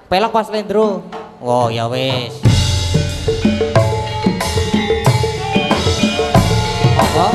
Pelok pas Lendro. Oh ya wis. Oh.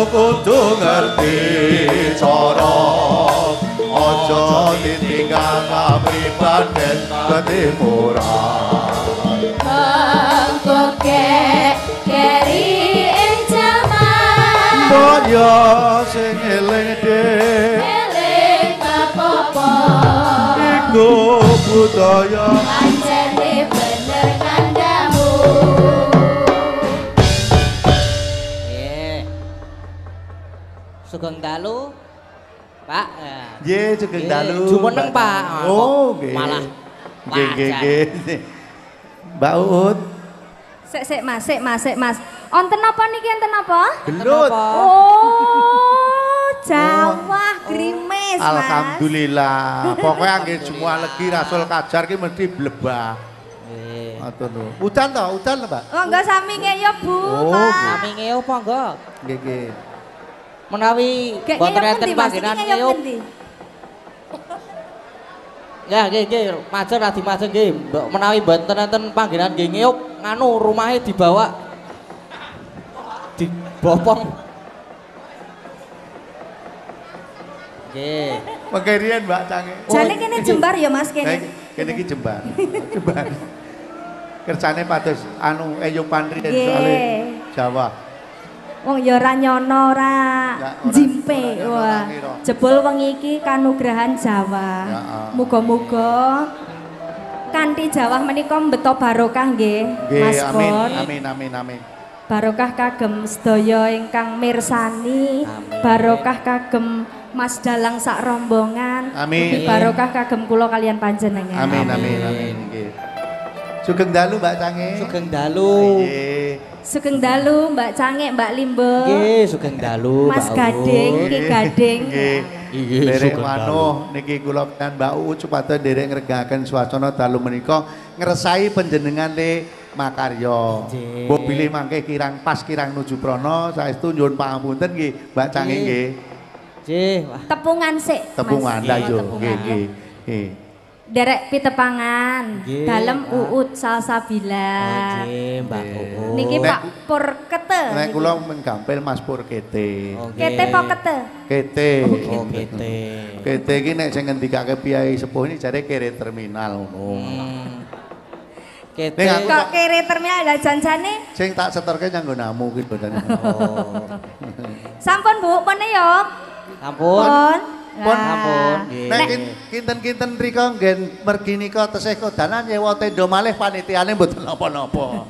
Kudu ngerti cara aja ditinggal kapribaden ketimuran mengkoke keri ing jaman boyo sing eling eling apa-apa iku budaya pancene bener kandamu. Sugeng dalu, Pak. Nggih, sugeng dalu. Jumeneng, Pak. Oh, nggih. Malah. Nggih. Mbak Uut. Sik Mas. Onten apa niki enten apa? Gelut. Oh, Jawa grimis, Mas. Alhamdulillah. Pokoknya nggih semua legi Rasul Kajar ki mesti blebah. Nggih. Ngoten lho. Udan to, udan lho, Mbak. Oh, enggak saminge ya, Bu, Oh, Pak. Saminge apa enggak? Nggih. Menawi boten enten panggenan ngeyup. Ya nggih, majer adi majer nggih. Menawi boten enten panggenan nggih ngeyup nganu rumahe dibawa dibopong. Nggih. Mengkirian Mbak Cange. Jane kene jembar ya, Mas kene. Kene iki jembar. Jembar. Kerjane pados anu Eyung Pandri Nggih. soalé Jawa. Wong ya ora nyono ora jimpe. Wah. Jebul wengi iki kanugrahan Jawa. Muga-muga kanthi Jawa menika mbeta barokah nggih, Mas Pon. Amin. Barokah kagem sedaya ingkang mirsani. Barokah kagem Mas Dalang sak rombongan. Amin. Barokah kagem kula kalian panjenengan. Amin. Nggih. Sugeng dalu Mbak Cange. Sugeng dalu. Nggih. Sugeng dalu Mbak Cange, Mbak Limbo. Nggih, sugeng dalu, Mas Gading, Ki Gading. Nggih. Derek manuh niki kula dan Mbak Uut supaya derek ngregaken swasana dalu menika ngresai panjenengan le makarya. Mbok bilih mangke kirang pas kirang nuju prana saestu nyuwun pangapunten nggih Mbak Cange nggih. Nggih. Tepungan sik. Tepungan lah yo Tepungan. nggih. Derek pitepangan, Nggih, dalem Mbak. Uut Salsabila. Nggih, Mbak Uut. Niki Pak Pur Kete. Nek kula menggampil Mas Pur Kete. Kete apa Kete? Kete. Oh, kete. Kete iki nek sing ngendikake Piyai Sepuh ini jare kere terminal ngono. Kete. Ning aku Kok kere terminal lah janjane? sing tak setorke nyanggo namu ki boten. Oh. Sampun Bu, pene yo. Ampun. Pun. Ampun. Nek kinten-kinten rika nggen mergi nika tesih kodanan nyewa tenda malih panitiane mboten napa-napa.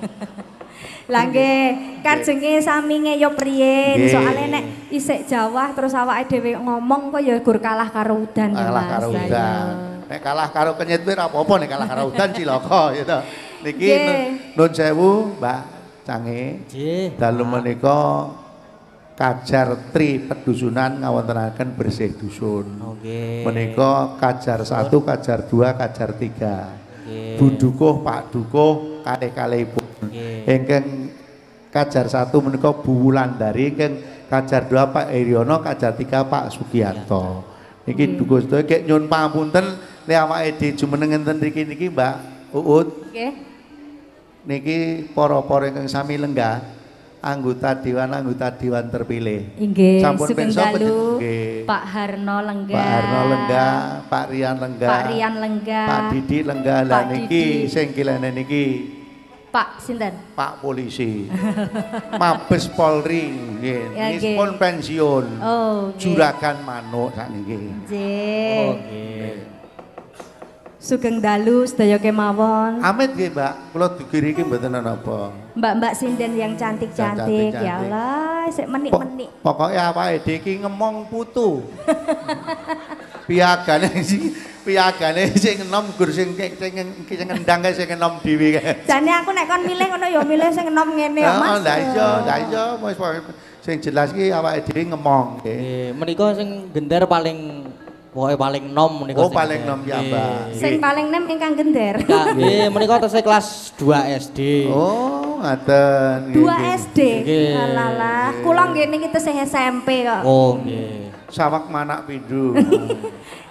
Lah nggih, kajenge sami ngeyo priyen. Nggih. Soale nek isik Jawa terus awake dhewe ngomong kok ya gur kalah karo udan ya, Kalah Mas. karo Lah, udan. iya. Nek kalah karo kenyit kuwi ora apa-apa nek kalah karo udan cilaka ya to. Niki Nggih. nun sewu Mbak Cange. Nggih. Dalu menika kajar tri pedusunan ngawontenaken bersih dusun. Nggih. Menika kajar 1, kajar 2, kajar 3. Nggih. Bu Dukuh, Pak Dukuh kalih-kalihipun. Nggih. Ingkang kajar 1 menika Bu Wulandari, ingkang kajar 2 Pak Iryono, kajar 3 Pak Sugiyanto. Niki dukuh sedaya kek nyuwun pangapunten nek awake dhewe jumeneng enten niki Mbak Uut. Nggih. Niki para-para ingkang sami lenggah anggota dewan terpilih. Inggih, Sampun Sugeng pirsa Dalu, nggih. Pak Harno lenggah. Pak Harno lenggah, Pak Rian lenggah. Pak Rian lenggah. Pak Didi lenggah. Lah Pak niki Didi. sing kilene niki Pak sinten? Pak Polisi. Mabes Polri nggih. Ya, nggih. Pun pensiun. Oh, nggih. Juragan manuk sakniki. Nggih. Oh, nggih. Sugeng Dalu sedaya kemawon. Amit nggih, Mbak. Kula dugiri iki mboten napa. Mbak-mbak sinden yang cantik-cantik. Cantik-cantik. Ya Allah, sik menik-menik. Pokoke awake dhewe iki ngemong putu. Piagane sing enom gur sing ngendang kae sing enom dhewe kae. Jane aku nek kon milih ngono ya milih sing enom ngene ya, Mas. Lah iya wis sing jelas iki awake dhewe ngemong nggih. Nggih, menika sing gender paling pokoke paling nom menika. Oh, paling nom ya, Mbak. Sing paling nem ingkang gender. Nggih, menika tesih kelas 2 SD. Oh, ngaten. 2 SD. Nggih. Alalah, kula nggih niki tesih SMP kok. Oh, nggih. Sawak manak pindho.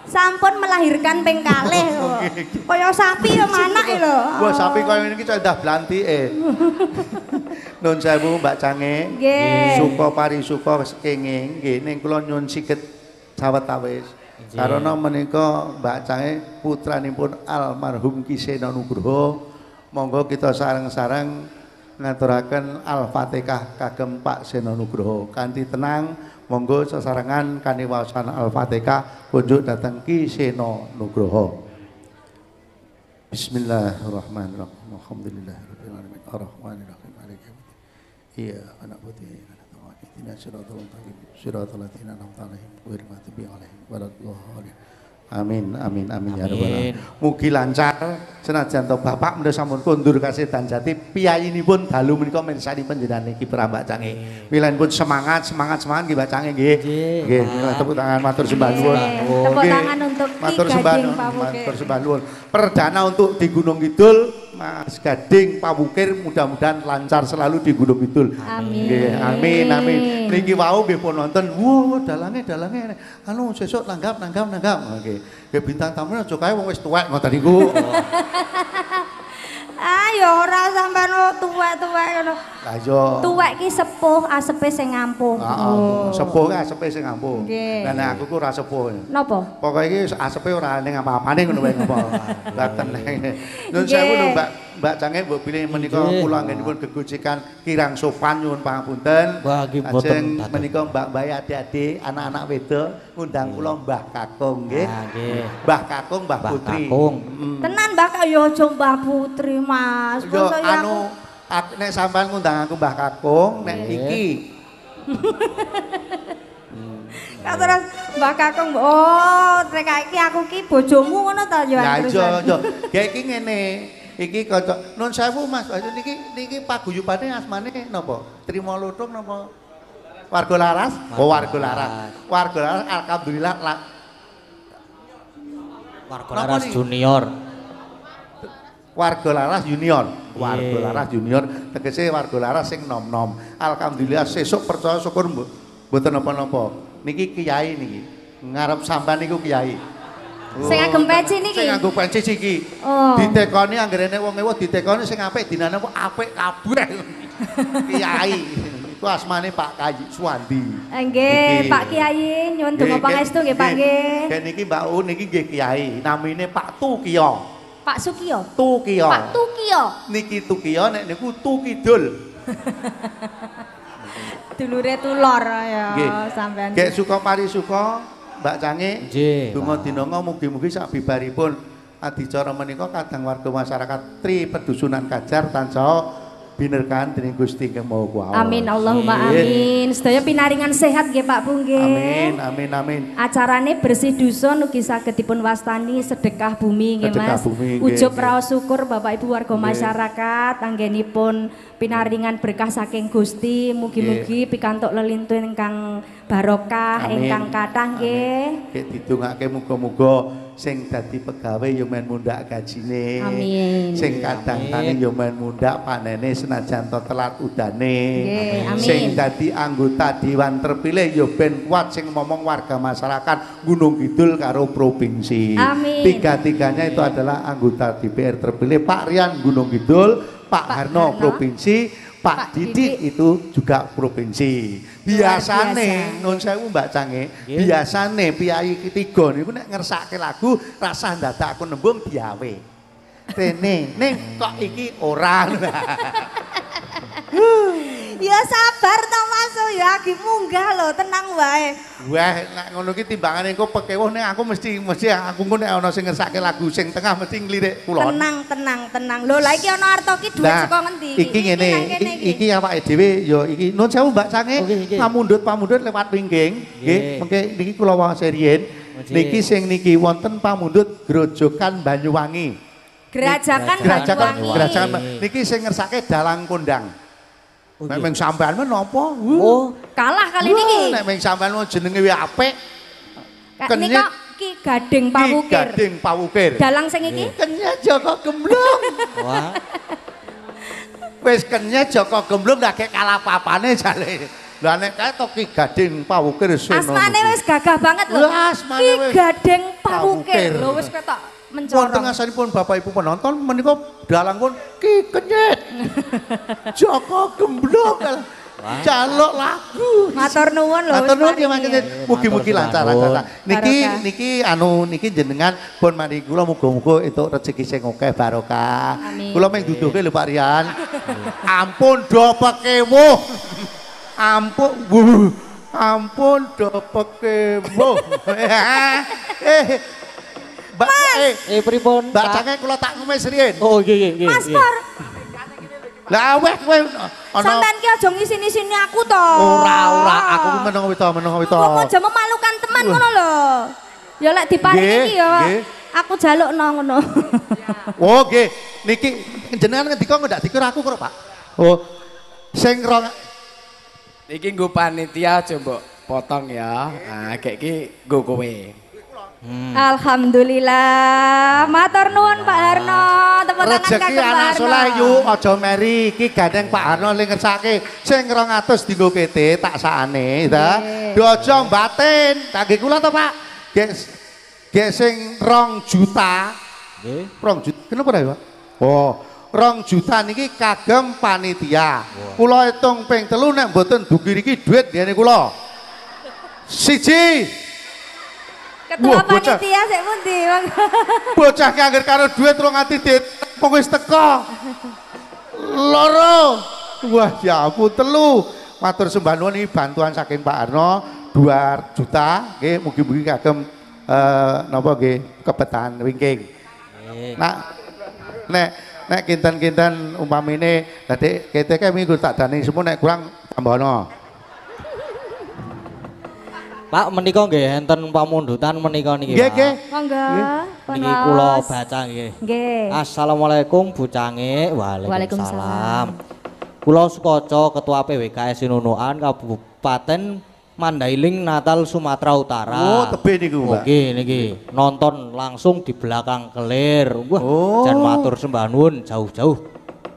Sampun melahirkan ping kalih kok. Kaya sapi ya manak lho. Wah, sapi kaya ngene iki cendah blantike. Nun sewu Mbak Cange. Nggih. Suka parisuka kenging nggih ning kula nyun siget sawetawis. Karena menika Mbak Cange putranipun almarhum Ki Sena Nugroho. Monggo kita sareng-sareng ngaturaken Al-Fatihah kagem Pak Sena Nugroho. Kanthi tenang monggo sesarengan kanthi waosan Al-Fatihah kunjuk dhateng Ki Sena Nugroho. Bismillahirrahmanirrahim. Alhamdulillahirabbil alamin. Arrahmanirrahim. Maliki yaumiddin. Iyyaka na'budu wa iyyaka nasta'in. Ihdinas siratal mustaqim. Siratal ladzina an'amta 'alaihim ghairil maghdubi 'alaihim waladdallin. Amin amin amin ya rabbal alamin. Mugi lancar senajan to Bapak menika sampun kondur kasedan jati piyayinipun dalu menika mirsani panjenengan iki Mbak Cange. Milanipun semangat nggih Mbak Cange nggih. Nggih, tepuk tangan matur sembah nuwun. Tepuk tangan untuk Ki Gading Pawukir. Matur sembah nuwun. Perdana untuk di Gunung Kidul Mas Gading Pawukir mudah-mudahan lancar selalu di Gunung Kidul. Amin. Nggih, amin amin. Niki wau nggih pun nonton. Wow, dalange anu sesuk nanggap. Nggih. Nggih bintang tamu aja kae wong wis tuwek ngoten niku. Ah ya ora sampean tuwek-tuwek ngono. Lah iya. Tuwek ki sepuh, asepe sing ngampuh. Heeh, sepuh ki asepe sing ngampuh. Nggih. Lah nek aku ku ora sepuh. Napa? Pokoke iki asepe ora ning apa-apane ngono wae ngopo. Mboten. Nun sewu lho Mbak Cange mbok pilih menika kula anggenipun gegojeka kirang sopan nyuwun pangapunten. Wah, nggih mboten. Lajeng menika Mbak adik-adik anak-anak wedok ngundang kula Mbah Kakung nggih. Nah, nggih. Mbah Kakung, Mbah Putri. Kakung. Tenan Mbak kaya aja Mbah Putri, Mas. Yo Masa ya anu nek sampean ngundang aku Mbah Kakung, nek iki terus Mbak Kakung, oh nek iki aku ki bojomu ngono ta yo ya terus. iya. Kayak iki ngene. Iki kanca nun sewu Mas, niki paguyubane asmane napa? Trima Lutung napa? Warga Laras? Oh, Warga Laras. Warga Laras alhamdulillah Warga Laras Junior. Warga Laras Junior. Warga Laras Junior tegese Warga Laras sing nom-nom. Alhamdulillah sesuk percaya syukur mboten napa-napa. Niki kiai niki. Ngarep sampean niku kiai. Sing ngagem peci niki. Sing nganggo peci iki. Oh. Ditekoni anggere nek wong ewo ditekoni sing apik dinane apik kabeh. Kiai. Iku asmane Pak Kayi Suwandi. Nggih, Pak Kiai nyuwun donga pangestu nggih Pak nggih. Nggih niki Mbak U niki nggih kiai. Namine Pak Tukiyo. Pak Sukiyo. Tukiyo. Pak Tukiyo. Niki Tukiyo nek niku Tukidul. Dulure tulor ya Nggih. sampean. Nggih suka parisuka Mbak Cange. Nggih. Donga dinonga mugi-mugi sak bibaripun adicara menika kadang warga masyarakat Tri Pedusunan Kajar tansah binerkahan dening Gusti Kang Maha Kuwasa. Amin Allahumma amin. Sedaya pinaringan sehat nggih Pak Bu nggih. Amin. Acarane bersih dusun ugi saged dipun wastani sedekah bumi nggih Mas. Ujub raos syukur Bapak Ibu warga masyarakat anggenipun pinaringan berkah saking Gusti. Mugi-mugi pikantuk lelintun ingkang barokah ingkang kathah nggih. Nggih didongake muga-muga sing dadi pegawai ya men mundhak gajine. Amin. Sing kadang-kane ya men mundhak panene senajan to telat udane. Nggih, amin. Sing dadi anggota dewan terpilih ya ben kuat sing ngomong warga masyarakat Gunung Kidul karo provinsi. Amin. Tiga-tiganya itu adalah anggota DPR terpilih. Pak Rian Gunung Kidul, Pak Harno provinsi, Pak Didik itu juga provinsi. Biasane nun sewu Mbak Cange, biasane piyai ketiga niku nek ngersake lagu rasah dadak aku nembung diawe. Rene, ning kok iki ora. Ya sabar to Mas, ya agi munggah lho, tenang wae. Wah, nek ngono ki timbangane engko pekewuh nek aku mesti aku engko nek ana sing ngersake lagu sing tengah mesti nglirik kulon. Tenang. Lho, la iki ana arta ki dhuwit saka ngendi? Iki ngene, iki awake dhewe ya iki nun sewu Mbak Cange, pamundhut lewat wingking, nggih. Mengke niki kula wangse riyen. Niki sing niki wonten pamundhut Grojogan Banyuwangi. Gerajakan Banyuwangi. Niki sing ngersake Dalang Kondang. Nek meng sampean menapa? Oh, kalah kali niki. Nek meng sampean jenenge wis apik. Nika Ki Gading Pawukir. Gading Pawukir. Dalang sing iki? Kenya Joko Gemblung. Wah. Wis Kenya Joko Gemblung gak kek kalah papane jale. Lah nek kae to Ki Gading Pawukir sono. Asmane wis gagah banget lho. Ki Gading Pawukir. Lho wis ketok mencorong. Wonten ngasanipun Bapak Ibu penonton menika dalang pun Ki Kenyet. Joko Gemblung. Jaluk lagu. Matur nuwun lho. Matur nuwun ya Mas. Mugi-mugi lancar. Niki jenengan pun mari kula muga-muga entuk rezeki sing akeh barokah. Kula mung duduhke lho Pak Rian. Ampun do pekewuh. Ampun do pekewuh. Pripun? Mbak Cange kula tak ngemis riyen. Oh nggih. Mas Pur. Lah weh kowe ana sampean ki aja ngisini-sini aku to. Ora, aku meneng to. Kok aja memalukan teman ngono lho. Ya lek diparingi iki ya. Aku jalukno ngono. Oh nggih. Niki jenengan ngendika ndak dikir aku kok, Pak. Oh. Sing rong iki nggo panitia coba potong ya. Nah, kayak iki nggo kowe. Alhamdulillah, matur nuwun Pak Harno, tepuk tangan kagem Pak Harno. Rezeki anak soleh yu, aja meri, iki gandeng Pak Harno li ngersake, sing 200 dienggo kete tak sakane, ta. Aja batin, tak nggih kula to Pak. Gek sing 2 juta. Nggih. 2 juta. Kenapa ya Pak? Oh, 2 juta niki kagem panitia. Kula hitung ping 3 nek mboten dugi iki dhuwit ngene kula. 1. Ketua panitia sik pundi, Bang? Bocah ki angger karo dhuwit rong ati dit, wong wis teko. 2. Wah, ya ampun 3. Matur sembah nuwun iki bantuan saking Pak Harno 2 juta, nggih mugi-mugi kagem napa nggih kebetan wingking. Nek kinten-kinten umpamine dadi kete minggu tak dani semua nek kurang tambahno. Pak menika nggih enten pamundutan menika niki Pak. Nggih. Monggo. Niki kula baca nggih. Nggih. Assalamualaikum Bu Cange. Waalaikumsalam. Kula Sukoco Ketua PWKS Sinunukan Kabupaten Mandailing Natal Sumatera Utara. Oh, tebe niku, Pak. Nggih niki nonton langsung di belakang kelir. Wah, jan matur sembah nuwun jauh-jauh.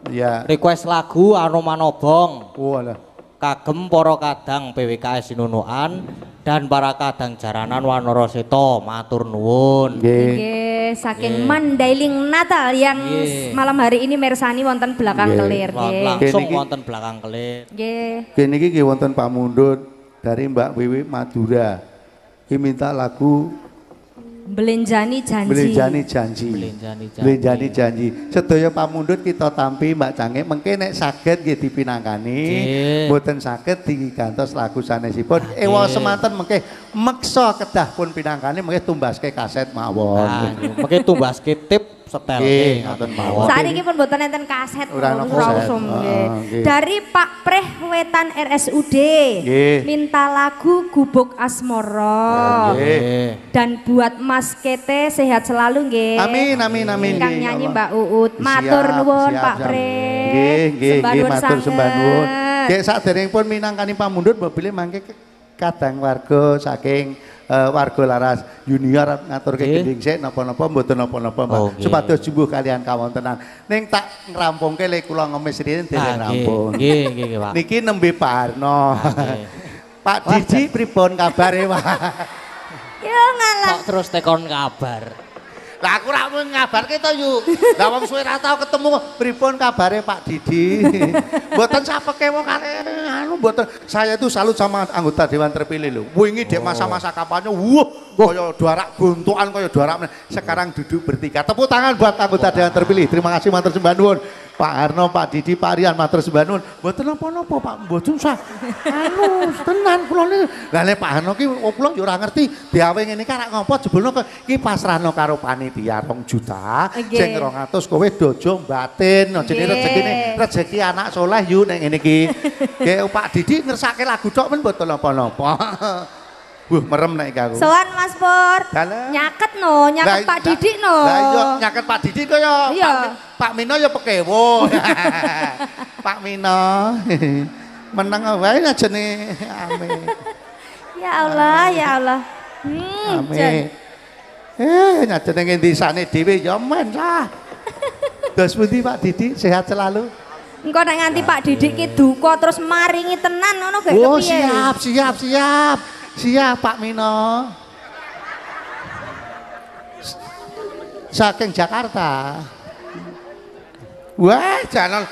Iya. Request lagu Anomanobong. Walah. Kagem para kadang PWKS Sinunukan dan para kadang jaranan Wanara Seta matur nuwun. Nggih, saking Mandailing Natal yang malam hari ini mersani wonten belakang kelir nggih. Langsung wonten belakang kelir. Nggih. Kene iki wonten pamundhut dari Mbak Wiwi Madura. Ki minta lagu Belenjani Janji. Belenjani Janji. Sedaya pamundhut kita tampi Mbak Cange mengke nek saged nggih dipinangkani, mboten saged digantos lagu sanesipun. Ewa semanten mengke meksa kedah pun pinangkani mengke tumbaske kaset mawon. Mengke tumbaske tip setel ngoten mawon. Saiki pun mboten enten kaset usum nggih. Dari Pak Preh Wetan RSUD minta lagu Gubuk Asmara. Dan buat Mas Kete sehat selalu nggih. Amin amin amin. Kang nyanyi Mbak Uut. Matur nuwun Pak Preh. Nggih nggih matur sembah nuwun. Nggih saderengipun minangkani pamundhut mbile mangke kadang warga saking warga Laras Junior ngaturke gending sik napa-napa mboten napa-napa Mbak. Supados jumbuh kalian kawontenan. Ning tak ngrampungke le kula ngemis riyen dereng rampung. Nggih nggih Pak. Niki nembe Pak Arno. Pak Didi pripun kabare Pak? Ya ngalah. Kok terus tekon kabar. Lah aku rak ngabarke to yuk. Lah wong suwe ra tau ketemu pripun kabare Pak Didi. Mboten sapeke wong anu mboten. Saya itu salut sama anggota dewan terpilih lho. Wingi dek masa-masa kampanye kaya duarak gontokan kaya duarak. Sekarang duduk bertiga. Tepuk tangan buat anggota dewan terpilih. Terima kasih matur sembah nuwun. Pak Arno, Pak Didi, Pak Rian matur sembah nuwun. Mboten napa-napa Pak, mboten usah. Anu tenan kula niki. Lah nek Pak Arno ki kula yo ora ngerti diawe ngene iki arek ngopo jebulno ki pasrahno karo panitia 2 juta. Sing 200 kowe dojo batin. Jenenge rezeki anak soleh yu nek ngene iki. Nggih Pak Didi ngersake lagu tok men mboten napa-napa. Merem nek aku. Soan Mas Pur. Nyaket no, nyaket Pak Didi no. Lah iya nyaket Pak Didi kaya Pak Mino ya pekewo. Pak Mino. Menang wae ajene ame. Ya Allah, ya Allah. Ame. Nyajene ngendi sane dhewe ya men lah. Dos pundi Pak Didi sehat selalu. Engko nek nganti Pak Didi ki duka terus maringi tenan ngono gak kepiye? Oh siap. Siap Pak Mino. Saking Jakarta. Wah, jalan.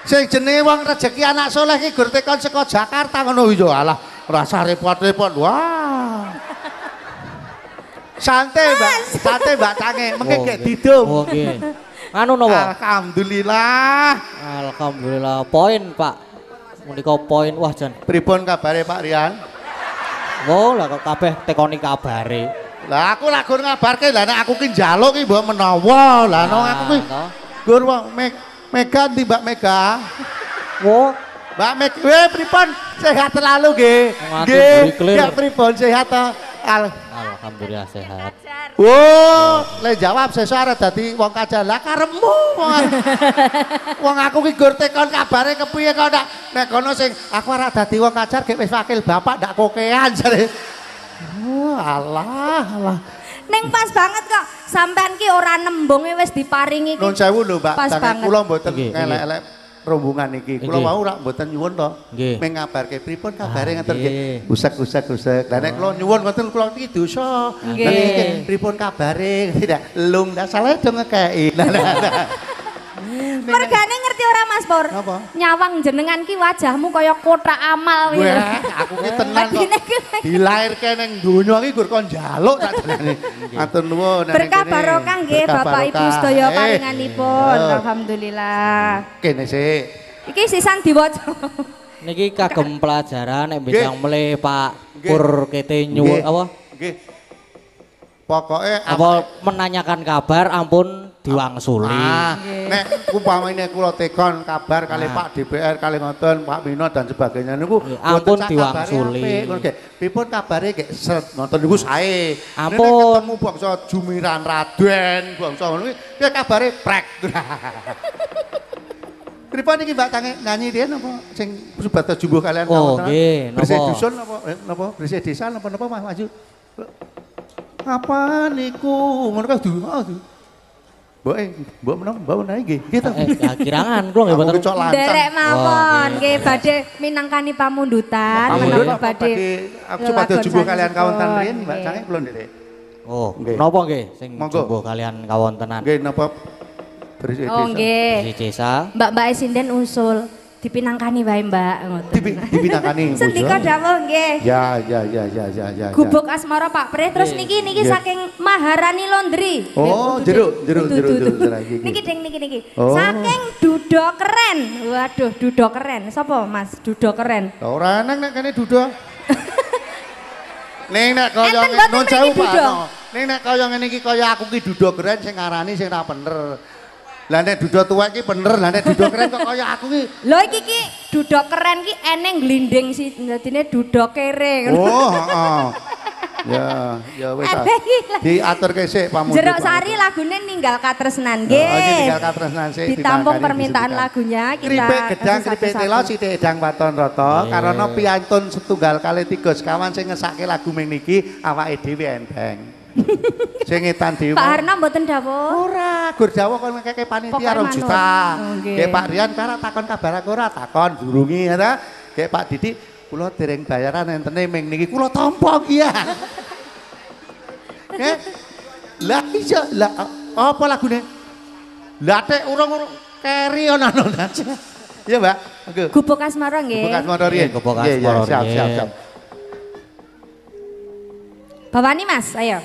Sing jenenge wong rezeki anak soleh iki gur tekon saka Jakarta ngono yo alah, rasa repot-repot. Wah. Santai, Mbak. Santai, Mbak Cange. Mengke gek didum. Oh, nggih. Anu napa? Alhamdulillah. Alhamdulillah. Poin, Pak. Menika poin wah jan. Pripun kabare Pak Rian? Oh, lah kok kabeh tekoni kabare. Lah aku lak gur ngabarke, lah nek aku ki njaluk ki mbok menawa. Lah nek aku ki gur wong Mega ndi Mbak Mega? Wo, Mbak Mega, pripun sehat selalu nggih. Nggih, ya pripun sehat to? Alhamdulillah sehat. Oh, le jawab sesuk arep dadi wong kajar. Lah karepmu. Wong aku ki gur tekon kabare kepiye kok nek kono sing aku arep dadi wong kajar gek wis wakil bapak ndak kokean jare. Oh, alah. Neng pas banget kok. Sampean ki ora nembunge wis diparingi ki. Nun sewu lho, Mbak. Pas banget. Kula mboten elek-elek rombongan iki. Kula mau ora mboten nyuwun to. Meng ngabarke pripun kabare ngeten nggih. Usek. Lah nek kula nyuwun ngoten kula iki dosa. Lah iki pripun kabare? Tidak lung ndak salah do ngekeki. Mergane ngerti ora Mas Pur? Nyawang jenengan ki wajahmu kaya kotak amal iki. Wah, aku ki tenan kok. Dilairke ning donya iki gur kon njaluk sak jenenge. Matur nuwun. Berkah barokah nggih Bapak Ibu sedaya paringanipun. Alhamdulillah. Kene sik. Iki sisan diwaca. Niki kagem pelajaran nek bidang melih Pak Pur Kete nyuwun apa? Nggih. Pokoke apa menanyakan kabar ampun diwangsuli. Nek umpamane kula tekon kabar kali Pak DPR kali ngoten Pak Mino dan sebagainya niku ampun diwangsuli. Pripun kabare gek sret ngoten niku sae. Ampun ketemu bangsa Jumiran Raden, bangsa ngono kuwi kabare prek. Pripun iki Mbak Tange nyanyi riyen apa sing subadah jumbuh kalian kawan? Oh nggih, napa? Bersih dusun napa? Bersih desa napa Mas maju. Apa niku ngono ka Mbok menawa nggih. Nggih ta. Kirangan kula nggih mboten derek mawon nggih badhe minangkani pamundutan menawa badhe aku supados jumbuh kalian kawonten riyen Mbak Cange kula nderek. Oh, napa nggih sing jumbuh kalian kawontenan? Nggih napa bersih desa. Oh nggih. Bersih desa. Mbak Sinden usul dipinangkani wae Mbak ngoten. Dipinangkani. Sendika dawuh nggih. Ya. Gubuk Asmara Pak Pre terus niki saking Maharani Laundry. Oh, jeruk. Niki saking Dudo Keren. Waduh, Dudo Keren. Sapa Mas? Dudo Keren. Ora nang nek kene Dudo. Ning nek kaya nun jauh Pak. Ning nek kaya ngene iki kaya aku ki duda keren sing ngarani sing ra bener. Lah nek duda tuwek ki bener, lah nek duda keren kok kaya aku ki. Lho iki ki duda keren ki eneng glinding sih dadine duda kere. Oh, heeh. Ya wis. Diaturke sik pamundhut. Jeruk Sari lagune ninggal katresnan nggih. Oh, iki ninggal katresnan sik ditampung permintaan lagunya kita. Kripik gedang kripik tela sithik edang waton rata karena piantun setunggal kali 3 sekawan sing ngesake lagu ming niki awake dhewe enteng. Sing ngetan dhewe. Pak Harno mboten dawuh. Ora, gur dawuh kon ngekeke panitia 2 juta. Nggih Pak Rian karo takon kabar aku ora takon durungi ya ta. Nggih Pak Didi kula dereng bayaran entene ming niki kula tampa iki ya. Lah iya lah apa lagune? Lah tek urung keri ana aja. Iya, Mbak. Monggo. Gubuk Asmara nggih. Gubuk Asmara riyen. Gubuk Asmara riyen. Siap. Bawani Mas, ayo.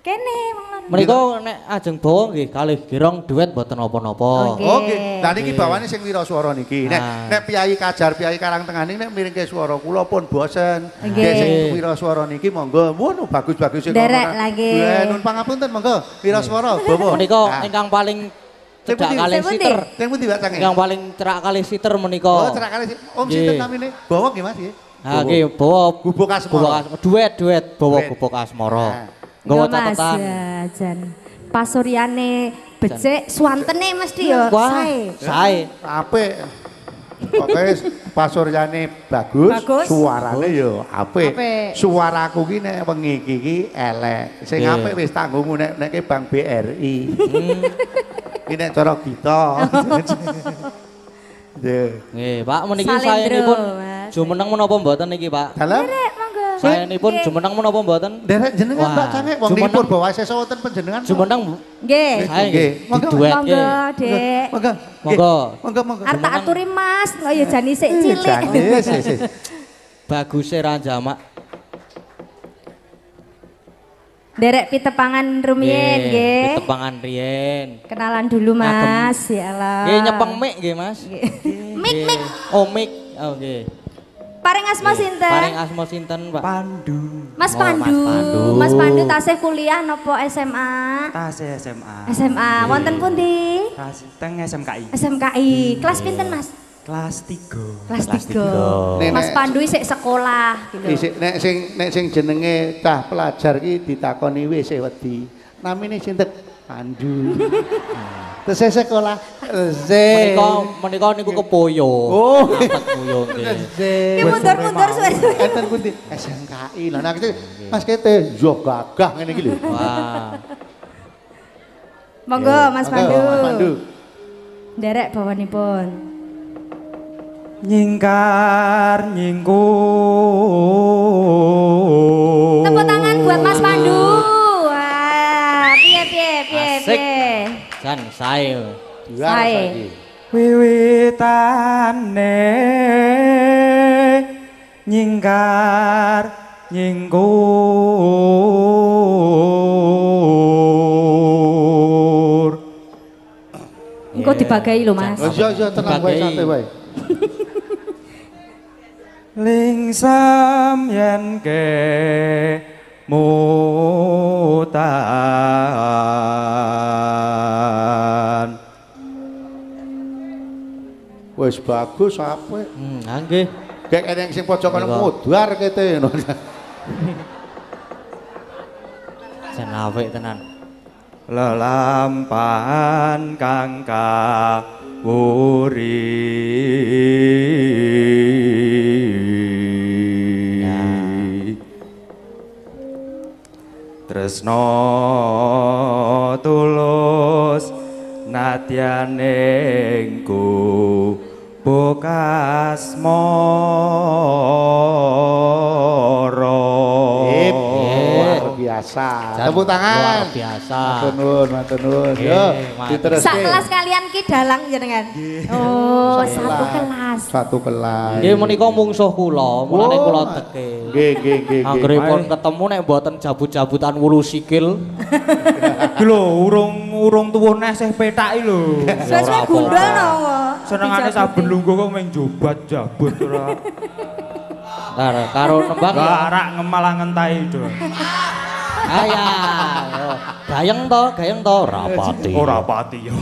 Kene menika nek ajeng bawa nggih kalih girong duet mboten napa-napa. Oke. Lah niki bawane sing wiraswara niki. Nek Piyai Kajar, Piyai Karangtengah niki nek miringke swara kula pun bosen. Nggih sing wiraswara niki monggo. Ngono bagus-bagus sing derek lagi. Nun pangapunten monggo wiraswara bawa. Menika ingkang paling cedak kalih siter. Sing pundi Mbak Cange? Ingkang paling cerak kalih siter menika. Oh, cerak kalih. Om sinten namine? Bawa nggih Mas nggih. Ha nggih bawa Gubuk Asmara. Duet bawa Gubuk Asmara. Nggawa catatan. Ya, jan. Pasuryane becik, swantene mesti ya sae. Sae. Apik. Pokoke pasuryane bagus, suarane ya apik. Suaraku ki nek wengi iki elek. Sing apik wis tanggungmu nek Bang BRI. Iki nek cara kita. Nggih, Pak meniki saenipun jumeneng menapa mboten niki, Pak? Dalam? Saenipun jumeneng menapa mboten? Derek jenengan Mbak Cange wong niki Purba Sesa wonten panjenengan. Jumeneng. Nggih. Nggih. Monggo, Dek. Monggo. Arep tak aturi Mas, kok ya jane sik cilik. Baguse ra jamak. Derek pitepangan rumiyin nggih. Pitepangan riyen. Kenalan dulu Mas, ya Allah. Nggih nyepeng mik nggih Mas. Mik. Oh mik. Oh nggih. Paring asma sinten? Paring asma sinten, Pak? Pandu. Mas Pandu. Mas Pandu tasih kuliah napa SMA? Tasih SMA. SMA. Wonten pundi? Teng SMKI. SMKI. Kelas pinten Mas? Kelas 3. Kelas 3. Mas Pandu isik sekolah gitu. Isik nek sing jenenge cah pelajar iki ditakoni wis wedi. Namine sinten? Pandu. Terus sekolah. Menika niku kepoyo. Oh. Kepoyo nggih. Ki mundur-mundur suwe-suwe. Enten pundi? SMKI. Lah nek Mas kete yo gagah ngene iki lho. Wah. Monggo Mas Pandu. Mas Pandu. Derek bawanipun. Nyingkar nyingkur. Tepuk tangan buat Mas Pandu. Wah, piye. Jan sae. Sae. Wiwitane nyingkar nyingkur. Engko dibagai lho Mas. Oh iya tenang wae santai wae. Lingsam yen ke mutan. Wis bagus apik. Nggih. Gek eneng sing pojokan mudhar kete ngono. Jan apik tenan. Lelampahan kang kawuri tresno tulus nadyane Gubuk Asmara. Luar biasa. Tepuk tangan. Luar biasa. Matur nuwun. Yo, diteruske. Sak kelas kalian ki dalang jenengan. Oh, satu kelas. Nggih menika mungsuh kula, mulane kula teke. Nggih. Anggeripun ketemu nek mboten jabut-jabutan wulu sikil. Lho, urung tuwuh neh sih petaki lho. Suwe-suwe gundul no. Senengane saben lungguh kok meng jobat jabut ora. Karo nembang ya. Garak ngemalah ngentahi do. Aya. Gayeng to, rapati. Ora pati yo.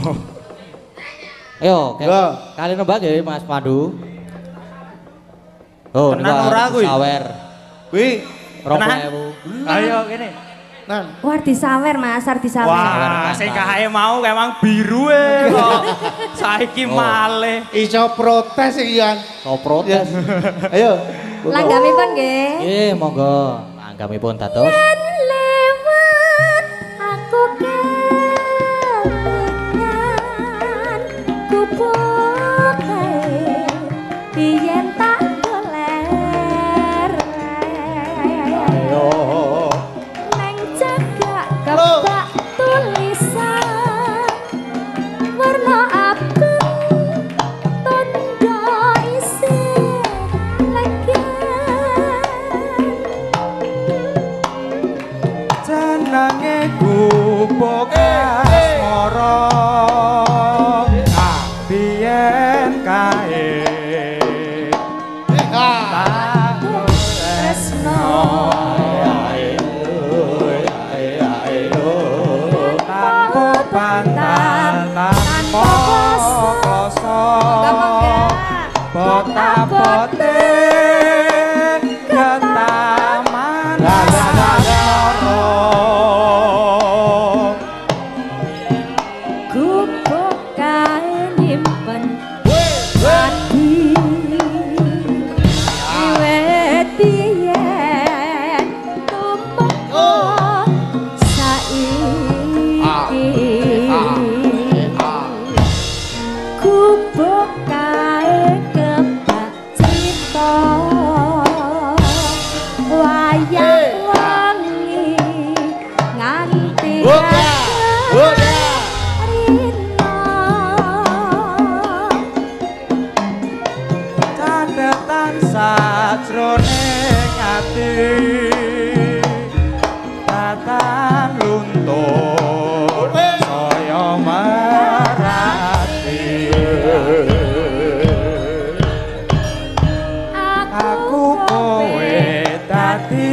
Ayo, kali nembang ya Mas Pandu. Oh, tenang ora kuwi. Sawer. Kuwi 20.000. Ayo kene. Wah, disawer Mas, disawer. Wah, sing kae mau emang biru kok. Saiki malih. Iso protes iki Yan. So protes. Ayo. Langgamipun nggih. Nggih, monggo. Langgamipun dados. Lewat aku kelingan kupoke yen tak goler. Ayo. Kebak tulisan warna abang tondo isi legan Jenenge gubuk asmara biyen kae tresno Bota-bote ketaman asmara gubuk kae nyimpen ati wiwit biyen tumeka saiki gubuk kae kebak crita wayang wangi nganti catetan sajroning ati tatan luntur saya marati aku kowe dadi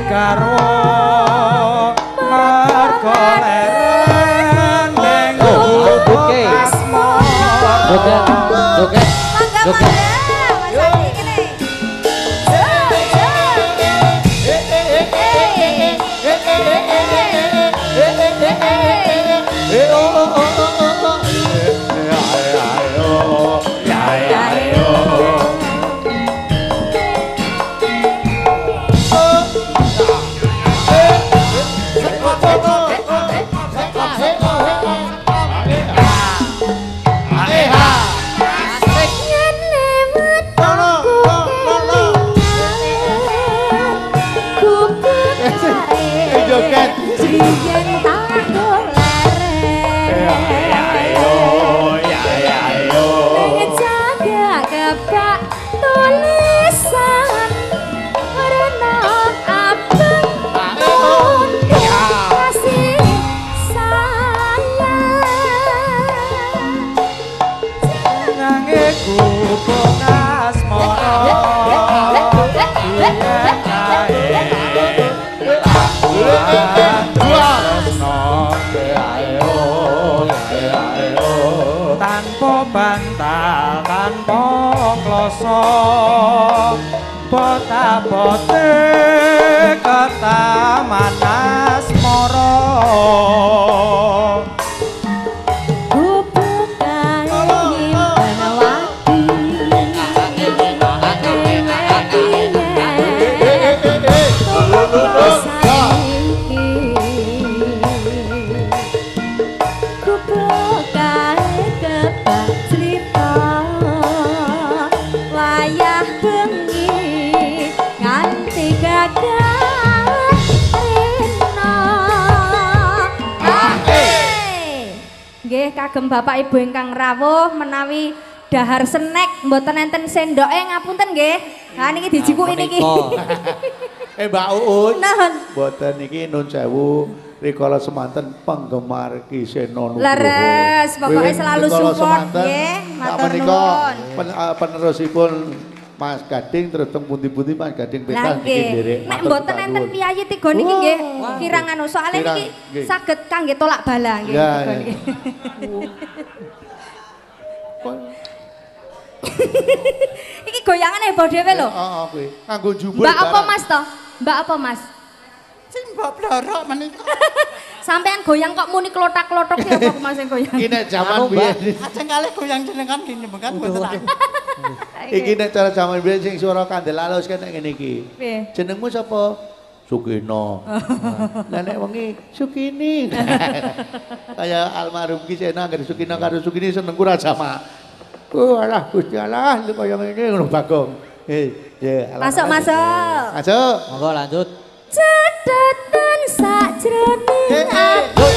karo mergo leren ning Oke. Joget, joget, joget. Tanpa bantal, tanpa kloso, bota-bote ketaman asmara. Kagem Bapak Ibu ingkang rawuh menawi dahar snack mboten enten sendoke ngapunten nggih. Ha niki dijipuki niki. Mbak Uun. Nuhun. Mboten niki nun sewu rikala semanten penggemar Kiseno Nugroho. Leres, pokoknya selalu support nggih. Matur nuwun. Penerusipun Mas Gading terus teng pundi-pundi Mas Gading pentas niki nderek. Nek mboten enten piyayi tiga niki nggih kirang anu soalé niki saged kangge tolak bala nggih tiga niki. Iki goyangan heboh dhewe lho. Heeh kuwi. Kanggo jubul. Mbak apa Mas to? Mbak apa Mas? Sing mbok blorok menika. Sampean goyang kok muni klotak-klotok ya apa Mas sing goyang? Iki nek jaman biyen. Ajeng kalih goyang jenengan gini mengkan mboten. Iki nek cara jaman biyen sing swara kandel alus kan ngene iki. Piye? Jenengmu sapa? Sukino. Lah nek wengi Sukini. Kaya almarhum ki Sena anggere Sukino karo Sukini senengku ra jamak. Alah Gusti Allah kaya ngene ngono Bagong. Masuk. Masuk. Monggo lanjut. Catatan sakjroning ati.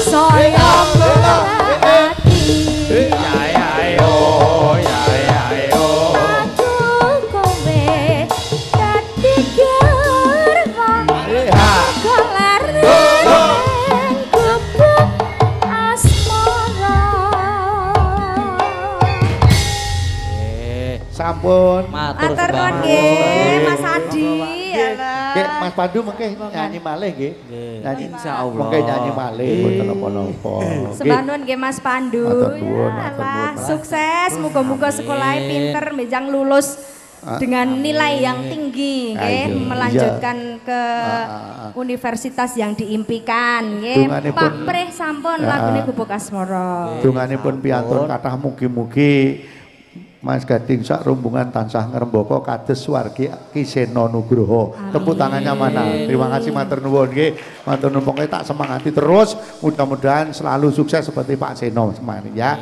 Saya berhati. Aku kowe dadi garwa. Kelar ning gubuk asmara. Sampun. Matur nuwun nggih Mas Adi. Nggih Mas Pandu mengke nyanyi malih nggih. Nyanyi insyaallah. Mengke nyanyi malih mboten napa-napa. Sembah nuwun nggih Mas Pandu. Matur nuwun, Yalah, sukses muga-muga sekolahnya pinter benjang lulus dengan nilai yang tinggi nggih, melanjutkan ke universitas yang diimpikan nggih. Pak Preh sampun lagune Gubuk Asmara. Dunganipun piantun kathah mugi-mugi Mas Gading sak rombongan tansah ngrembaka kados wargi Ki Sena Nugroho. Tepuk tangannya mana? Terima kasih matur nuwun nggih. Matur nuwun pokoke tak semangati terus. Mudah-mudahan selalu sukses seperti Pak Sena semana ya.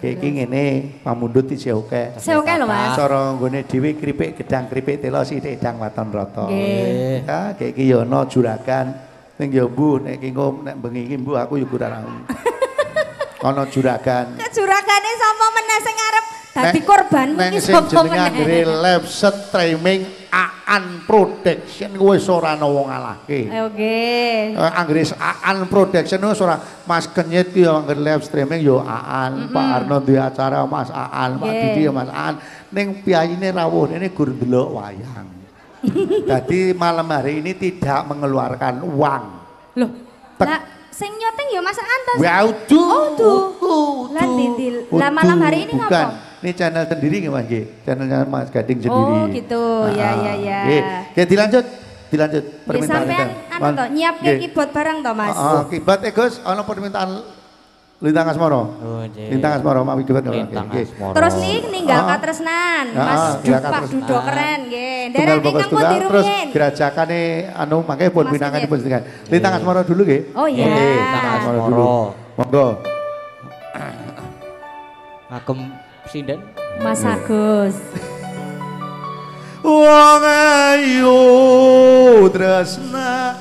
Iki ngene pamundhut diseoke. Seoke lho Mas. Cara nggone dhewe kripik gedang kripik telo sithik edang waton rata. Nggih. Ya iki ya ana juragan ning ya mbuh nek iki nek bengi iki mbuh aku ya kurang. Ana juragan. Juragane sapa meneh sing arep dadi korban iki sapa meneh? Neng sing live streaming Aan Production wis ora ana wong ngalahke. Oke. Anggere Aan Production wis ora Mas Kenyit ki yo anggere live streaming yo Aan, Pak Arno duwe acara Mas Aan, Pak Didi yo Mas Aan. Ning piyayine rawuh ini gur ndelok wayang. Jadi malam hari ini tidak mengeluarkan uang. Loh. Lah sing nyoteng ya Mas Aan to. Lah Didil. Lah malam hari ini ngapa? Ini channel sendiri nggih Mas nggih. Channelnya Mas Gading sendiri. Oh gitu. Ya. Oke, dilanjut permintaan. Sampean anu to nyiapke keyboard barang to Mas. Keyboard Gus ana permintaan Lintang Asmara. Oh nggih. Lintang Asmara mawi keyboard. Terus nih ninggal katresnan. Mas Pak Dudo keren nggih. Derek ingkang pun terus dirumiyin. gerajakane anu mangke pun pinanganipun sedaya. Lintang Asmara dulu nggih. Oh iya. Lintang Asmara dulu. Monggo. Ngagem sinden. Mas Agus. Wong ayu tresnamu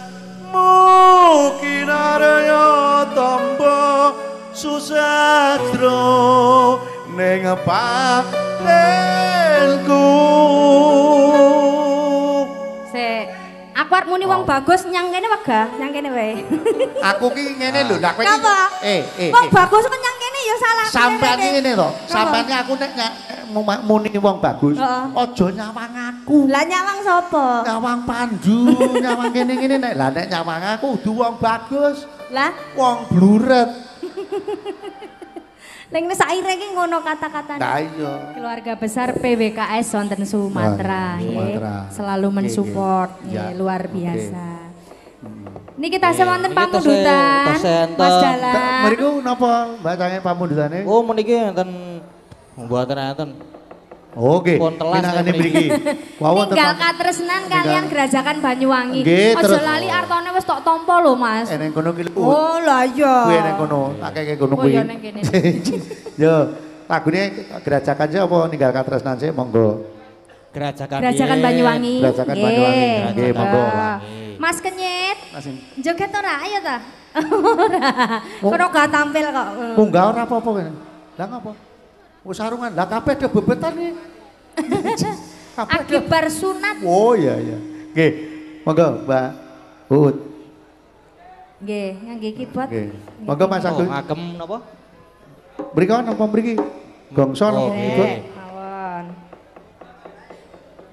kinarya tamba susatro ning patenku. Aku arep muni wong bagus nyang kene wegah, nyang kene wae. Aku ki ngene lho, lha kowe iki. Wong bagus kok nyang kene ya salah. Sampeyan iki ngene to. Sampeyan aku nek muni wong bagus, aja nyawang aku. Lah nyawang sapa? Nyawang Pandu, nyawang kene-kene nek lah nek nyawang aku kudu wong bagus. Lah wong bluret. Ning saire iki ngono kata-katane. Lah iya. Keluarga besar PWKS wonten Sumatera nggih. Selalu mensupport nggih luar biasa. Niki tasih wonten pamundutan. Mas Dalang. Mriku napa bacane pamundutane? Oh meniki enten mboten enten. Oke. Pinangane mriki. Wawon Ninggal katresnan kalian Gerajakan Banyuwangi. Aja lali artone wis tok tampa lho Mas. Neng kono ki. Oh lah iya. Kuwi neng kono, tak keke kono kuwi. Oh ya neng kene. Yo, lagune Gerajakan sih apa Ninggal katresnan sih monggo. Gerajakan Banyuwangi. Gerajakan Banyuwangi. Nggih, monggo. Mas Kenyit. Joget ora ayo ta? Ora. Kono gak tampil kok. Munggah ora apa-apa kene. Lah ngapa? Wis sarungan. Lah kabeh do bebetan iki. Akibar sunat. Oh iya. Nggih. Monggo Mbak Ut. Nggih, ngangge keyboard. Nggih. Monggo Mas Agus. Ngagem napa? Mriki napa mriki? Gongso napa? Mawon.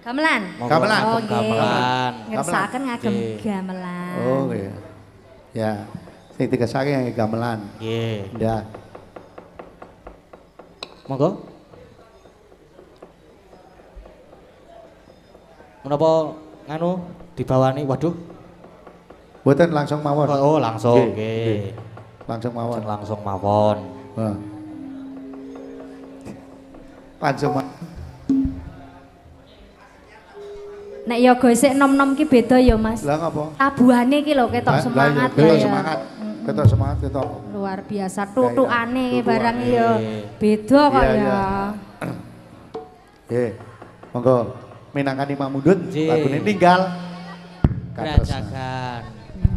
Gamelan. Gamelan. Oh, nggih. Gamelan. Ngersakaken ngagem gamelan. Oh nggih. Ya. Sing digesake ngangge gamelan. Nggih. Ndah. Monggo. Menapa nganu dibawani? Waduh. Mboten langsung mawon. Oh, langsung nggih. Langsung mawon. Langsung mawon. Heeh. Langsung Nek ya gosek nom-nom ki beda ya Mas. Lah ngapa? Tabuhane ki lho ketok semangat ketok ya. semangat. Ketok semangat ketok. Luar biasa tutukane barang ya beda kok ya. Nggih. Monggo minangkani Mamudut lagune ninggal Gerajakan.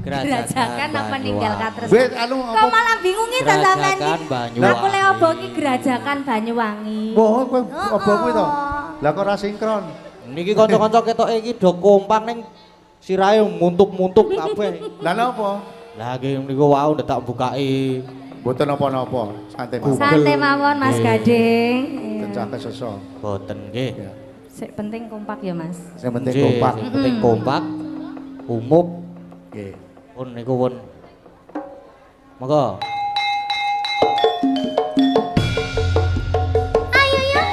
Gerajakan apa ninggal Katresnan? Wis anu Kok malah bingungi ta sampean iki? Banyuwangi. Aku lek obo ki Gerajakan Banyuwangi. Oh, kowe obo kuwi to? Lah kok ora sinkron? Niki kanca-kanca ketoke iki do kompak ning sirahe muntuk-muntuk kabeh. Lah napa? Lah nggih niku wau ndak tak bukai. Mboten napa-napa, santai mawon. Santai mawon Mas Gading. Cecah kesesa. Boten nggih. Sik penting kompak ya Mas. Sing penting kompak. Sing penting kompak. Umup. Nggih. Pun niku pun. Monggo. Ayo ya.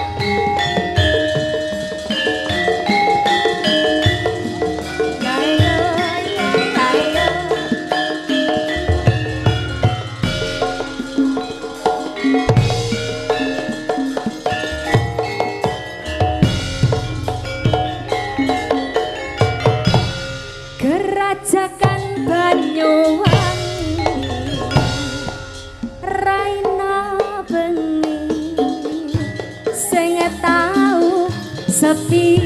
Gerajakan Banyuwangi Raina bengi sing tau sepi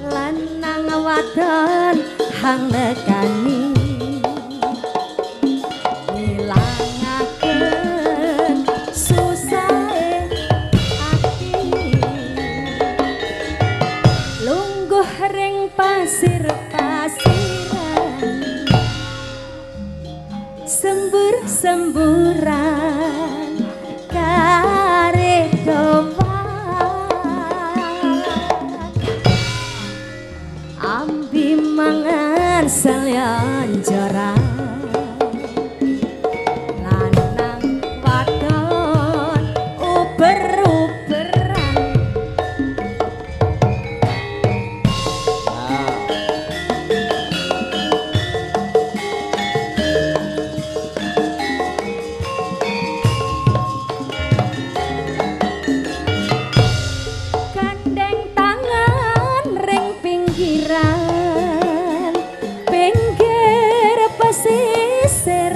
lanang wadon hang nekani ngilangaken susahe ati lungguh ring pasir-pasiran sembur-semburan kare ambi mangan selonjoran lanang wadon uber-uberan gandeng tangan ring pinggiran pinggir pesisir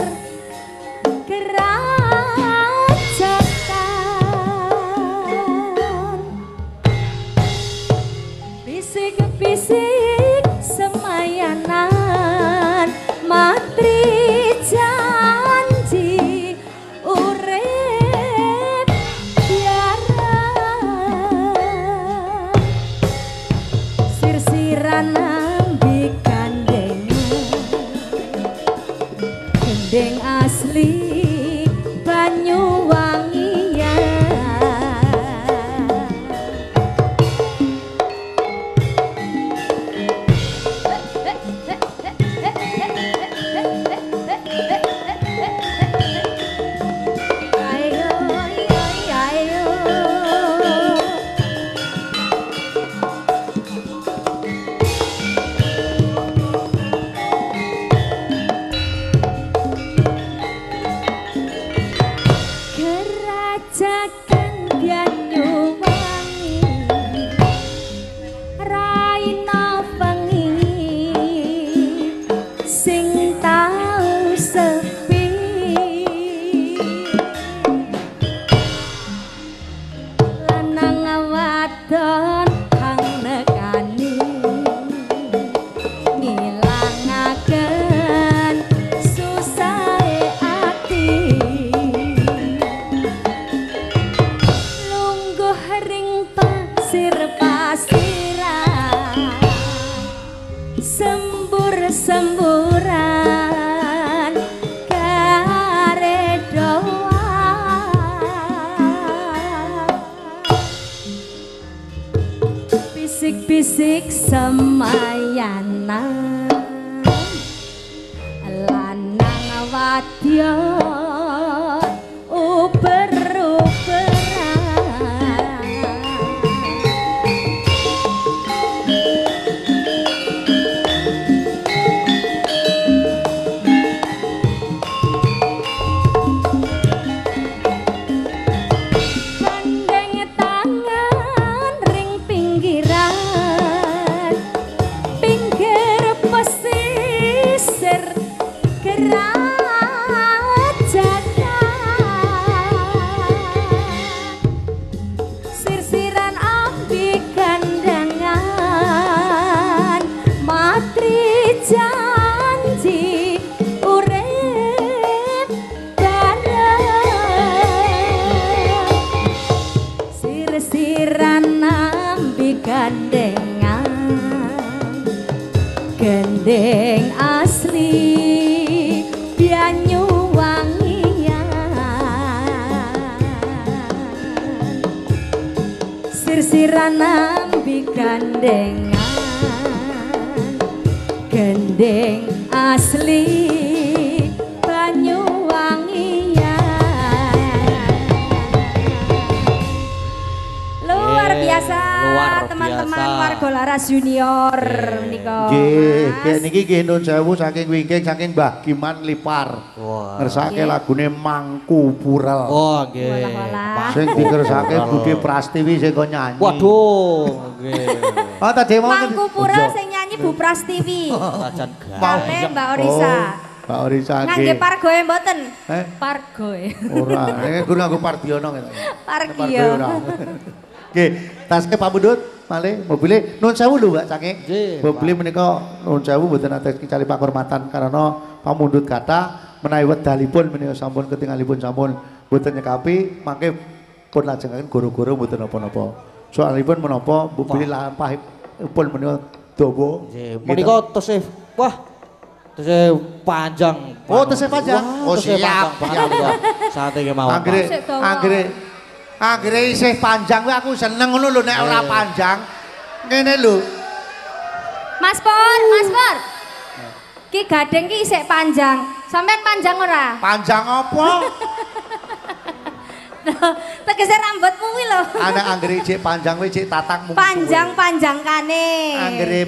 Gerajakan bisik-bisik semayanan matri janji urip biaran sir-siran ambi gendeng asli Banyuwangi ya. Ayo, ayo, ayo. sisik semayanan lanang wadya gendeng asli Banyuwangian sirsiran nambi gandengan gendeng asli Banyuwangian luar biasa teman-teman warga Laras Junior nika. Nggih, niki nggih nun sewu saking wingking saking Mbah Giman Lipar. Ngersake lagune Mangku Purel. Oh, nggih. Sing dikersake Budi Prastiwi sing kok nyanyi. Waduh, nggih. Oh, tadi mau Mangku Purel sing nyanyi Bu Prastiwi. Sajan Kale Mbak Orisa. Mbak Orisa nggih. Ngangge pargoe mboten? Pargoe. Ora, nek kudu nganggo Pardiono ngene. Pargio. Nggih, taske Pak Bundut, malih mobilnya nun sewu lho Mbak Cangik. Mobilnya menika nun sewu mboten ates kali pakurmatan karena Pak Bundut kata menawi wedalipun menika sampun ketingalipun sampun mboten nyekapi mangke pun lajengaken goro-goro mboten napa-napa. Soalipun menapa mobil lampahipun menika dawa. Menika tesih wah tesih panjang. Oh, tesih panjang. Oh, siap. Saat iki mawon. Anggere isih panjang kuwi aku seneng ngono lho nek ora panjang. Ngene lho. Mas Pur. Ki gading ki isih panjang. Sampeyan panjang ora? Panjang apa? Tegese rambutmu kuwi lho. Anak anggere ijik panjang kuwi ijik tatak mung. Panjang-panjangkane. Anggere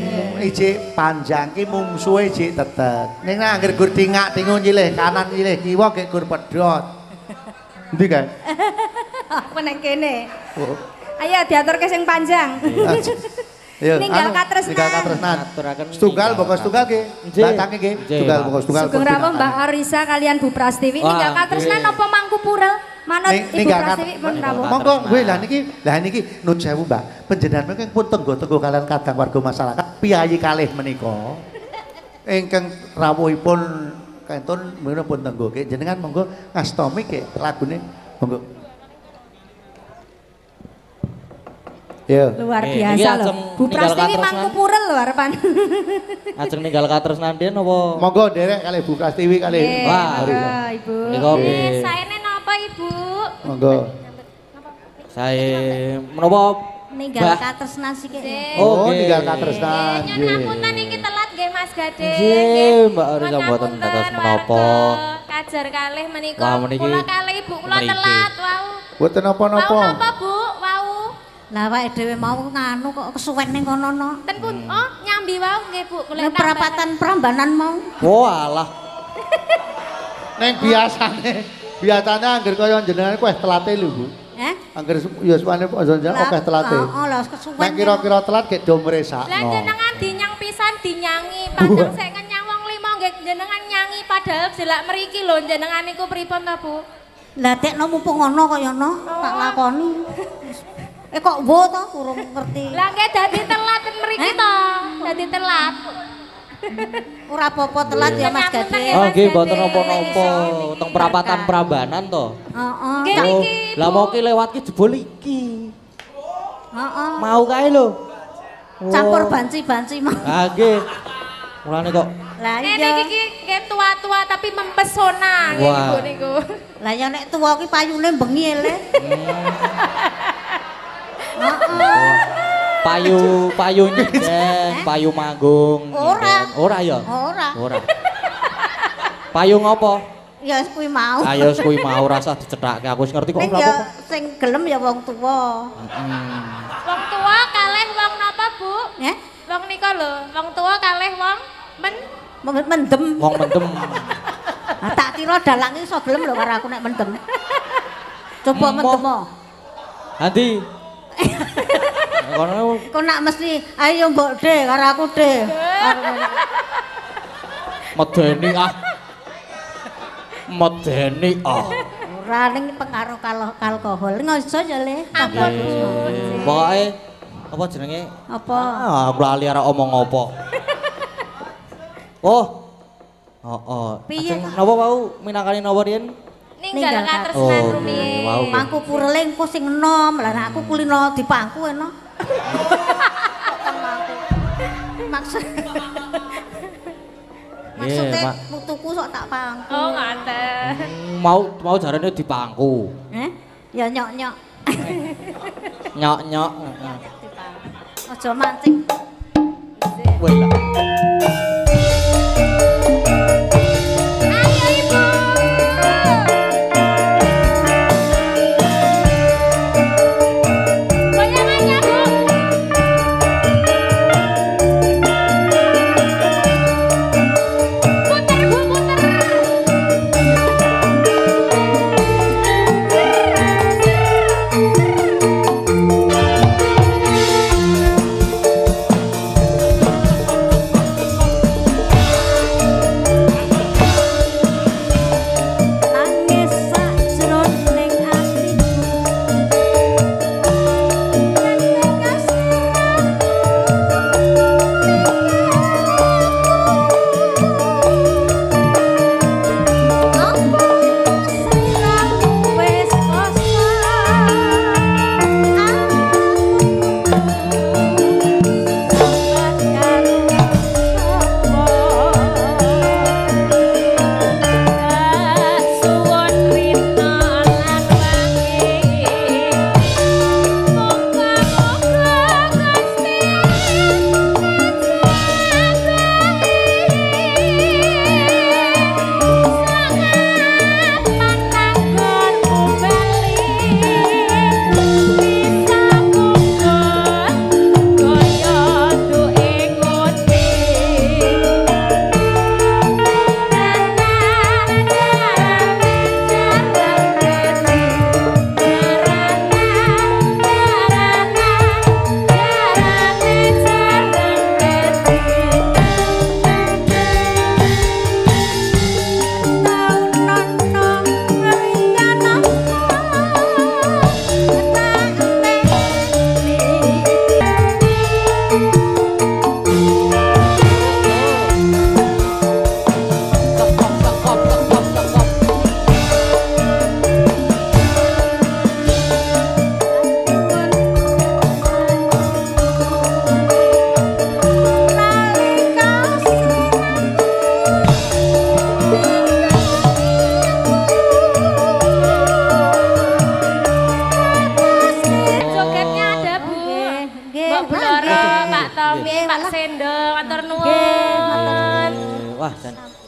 ijik panjang ki mungsuhe ijik tetet. Ning nek anggere gur tingak-tingu nyilih kanan nyilih kiwa gek gur pedhot. Endi kae? Apa nang kene? Ayo diaturke sing panjang. Ninggal katresnan. Setunggal bokos tunggal nggih. Batake nggih. Setunggal bokos tunggal. Sugeng rawuh Mbak Arisa kalian Bu Prastiwi ninggal katresnan napa Mangku Purel? Manut Ibu Prastiwi pun rawuh. Monggo kowe lah niki nun sewu Mbak. Panjenengan menika pun tenggo-tenggo kalian kadang warga masyarakat piyayi kalih menika. Ingkang rawuhipun kantun menika pun tenggo nggih. Jenengan monggo ngastomi nggih lagune monggo. Ya. Luar biasa loh. Bu Prastiwi Mangku Purel lho arepan. Ajeng ninggal katresnan den napa? Monggo derek kalih Bu Prastiwi kalih. Wah, Ibu. Nggih. Saene napa Ibu? Monggo. Sae menapa ninggal katresnan sik. Oh, ninggal katresnan. Nggih. Ngapunten iki telat nggih Mas Gade. Nggih, Mbak Arisa mboten dados menapa. Kajar kalih menika. Kula kalih Ibu kula telat wau. Mboten napa-napa. Wau napa Bu? Wau. Lah awake dhewe mau nganu kok kesuwen ning kono-no. Ten pun nyambi wau nggih Bu. Ning perapatan Prambanan mau. Oh alah. Ning biasane angger kaya jenengan kuwi telate lho Bu. Angger ya suwane jenengan akeh telate. Heeh, lha kesuwen. Nek kira-kira telat gek do mresakno. Lah jenengan dinyang pisan dinyangi, padahal sik kenyang wong limo nggih jenengan nyangi padahal jelak mriki lho jenengan niku pripun ta Bu? Lah dekno mumpung ngono kaya no, tak lakoni. Kok wo to kurang ngerti. Lah nggih dadi telat mriki to. Dadi telat. Ora apa-apa telat ya Mas Gade. Oh nggih mboten napa-napa. Teng perapatan Prambanan to. Heeh. Nggih niki. Lah mau ki lewat ki jebul iki. Heeh. Mau kae lho. Campur banci-banci mau. Ha nggih. Mulane kok. Lah iya. Niki nggih tua-tua tapi mempesona nggih niku. Lah ya nek tuwa ki payune bengi le. payu nyenden, payu manggung. Ora ya? Ora. Payu ngopo? Ya kuwi mau. Ayo kuwi mau rasa dicethake aku wis ngerti kok ora apa-apa. Sing gelem ya wong tuwa. Wong tuwa kalih wong napa, Bu? Nggih. Wong nika lho, wong tuwa kalih wong mendem. Wong mendem. Tak kira dalang iki iso gelem lho karo aku nek mendem. Coba mendem. Nanti. Kok nak mesti ayo mbok De karo aku De. Medeni ah. Medeni ah. Ora ning pengaruh alkohol. Ngoso ya Le. Pokoke apa jenenge? Apa? Aku lali arek omong apa. Oh. Piye? Napa wau minangkani napa riyen? Ninggal katresnan rumiyin. Mangku purele engko sing enom. Lah aku kulino dipangku eno. Maksudnya tuku sok tak pangku. Oh, ngaten. Mau jarane dipangku. Ya nyok-nyok. Nyok-nyok. Aja mancing. Weh lah.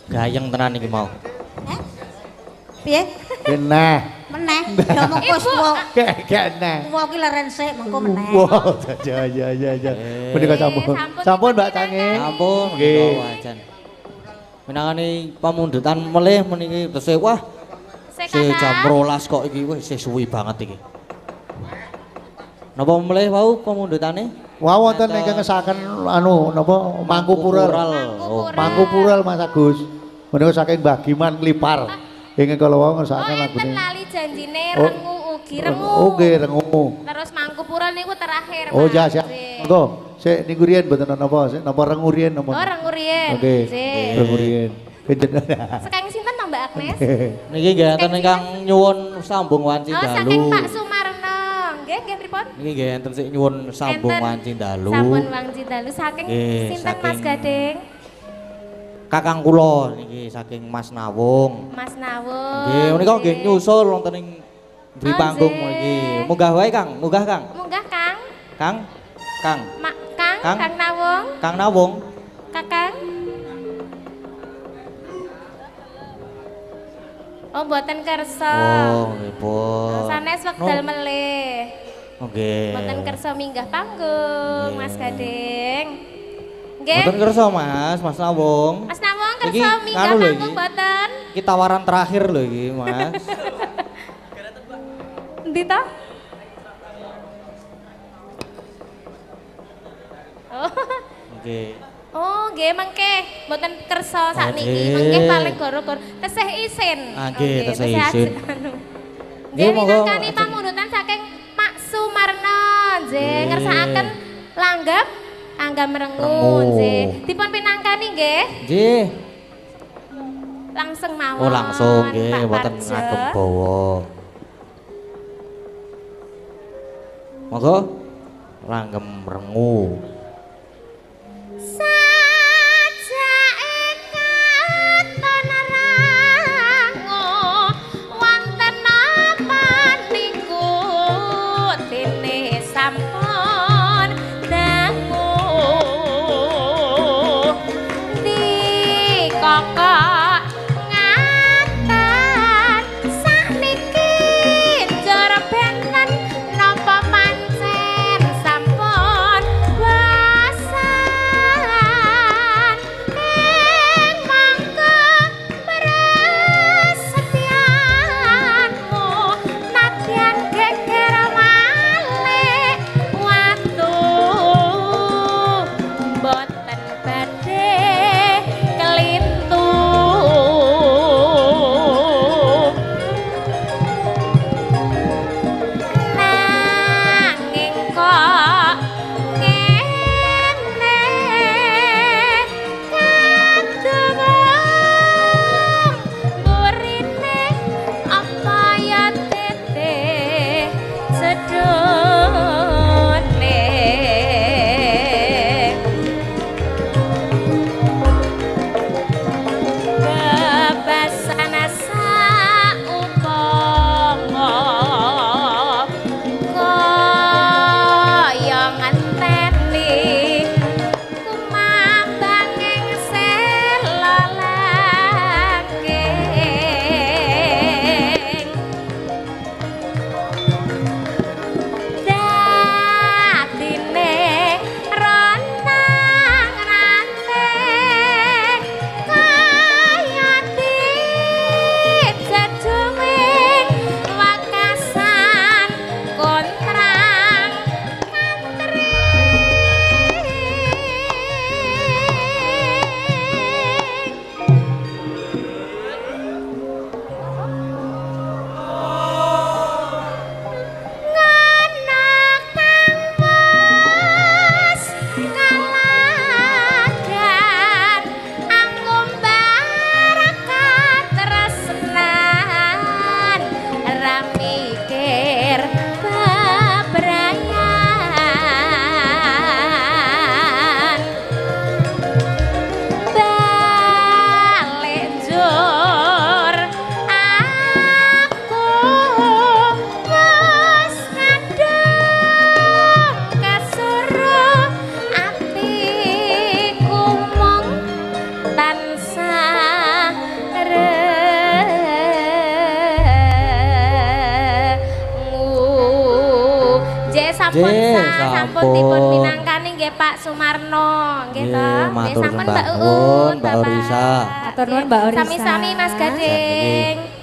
Gayeng tenan iki mau. Piye? Meneh. Meneh. Ya mengko wis tuwa. Gek neh. Tuwa ki leren sik mengko meneh. Wow, ya. Menika sampun. Sampun Mbak Cange. Sampun nggih. Wajan. Menangane pamundutan melih meniki tesih wah. Jam 12 kok iki wis suwi banget iki. Napa melih wau pamundutane? Wah wonten ingkang ngesaken anu napa Mangku Pural. Mangku Pural Mas Agus. Menika saking Mbah Giman Klipar. Ingkang kala wau ngesaken lagune. Oh, lali janjine rengu ugi rengu. Oh, nggih rengu. Terus Mangku Pural niku terakhir. Oh, ya siap. Monggo, sik niku riyen mboten napa, sik napa rengu riyen napa. Oh, rengu riyen. Nggih. Rengu riyen. Saking sinten to Mbak Agnes? Niki nggih enten ingkang nyuwun sambung wanci dalu. Oh, saking Pak Sumarno. Nggih, nggih pripun? Niki nggih enten sik nyuwun sambung wanci dalu. Sambung wanci dalu saking sinten Mas Gading? Kakang kula niki saking Mas Nawung. Mas Nawung. Nggih, menika nggih nyusul wonten ing mriki panggung niki. Munggah wae Kang, munggah Kang. Munggah Kang. Kang. Kang. Kang Nawung. Kang Nawung. Kakang. Oh, mboten kersa. Oh, nggih, Pun. Sanes wekdal melih. Nggih. Mboten kersa minggah panggung, Mas Gading. Nggih. Mboten kersa, Mas Nawung. Mas Nawung kersa minggah panggung mboten? Iki tawaran terakhir lho iki, Mas. Endi to? Oh. Nggih. Oh, nggih mengke mboten kersa sakniki. Mengke paling goro-goro tesih isin. Nggih, tesih isin. Nggih, minangkani pamundutan saking Pak Sumarno nggih ngersakaken langgam Rengu nggih. Dipun pinangkani nggih? Nggih. Langsung mawon. Oh, langsung nggih, mboten ngagem bawa. Monggo langgam Rengu. sampun dipun minangkani nggih Pak Sumarno nggih to. Nggih, sampun Mbak Uun, Mbak Orisa. Matur nuwun Mbak Orisa. Sami-sami Mas Gading.